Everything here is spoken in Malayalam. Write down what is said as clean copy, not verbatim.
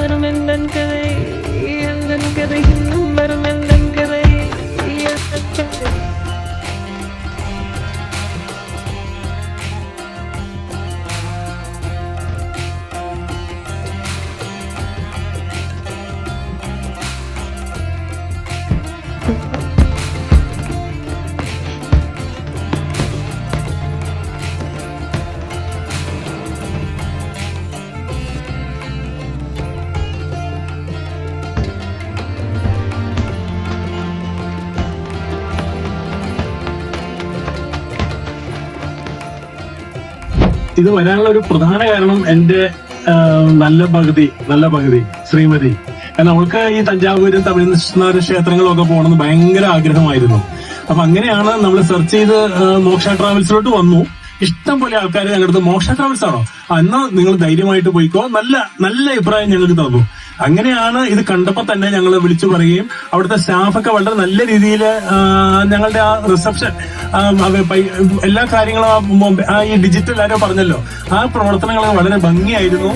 வரும் எந்தன் கதை எந்தன் கதை இன்னும் வரும் எந்தன் கதை எந்தன் கதை. ഇത് വരാനുള്ള ഒരു പ്രധാന കാരണം എന്റെ നല്ല പകുതി ശ്രീമതി. കാരണം അവൾക്ക് ഈ തഞ്ചാവൂരും തമിഴ്നാട് ക്ഷേത്രങ്ങളും ഒക്കെ പോകണമെന്ന് ഭയങ്കര ആഗ്രഹമായിരുന്നു. അപ്പൊ അങ്ങനെയാണ് നമ്മൾ സെർച്ച് ചെയ്ത് മോക്ഷ ട്രാവൽസിലോട്ട് വന്നു. ഇഷ്ടം പോലെ ആൾക്കാർ ഞങ്ങളുടെ അടുത്ത് മോക്ഷ ട്രാവൽസ് ആണോ, എന്നാ നിങ്ങൾ ധൈര്യമായിട്ട് പോയിക്കോ, നല്ല അഭിപ്രായം ഞങ്ങൾക്ക് തന്നു. അങ്ങനെയാണ് ഇത് കണ്ടപ്പോ തന്നെ ഞങ്ങൾ വിളിച്ചു പറയുകയും അവിടുത്തെ സ്റ്റാഫൊക്കെ വളരെ നല്ല രീതിയിൽ ഞങ്ങളുടെ ആ റിസപ്ഷൻ എല്ലാ കാര്യങ്ങളും ഈ ഡിജിറ്റൽ ആരോ പറഞ്ഞല്ലോ, ആ പ്രവർത്തനങ്ങൾ വളരെ ഭംഗിയായിരുന്നു.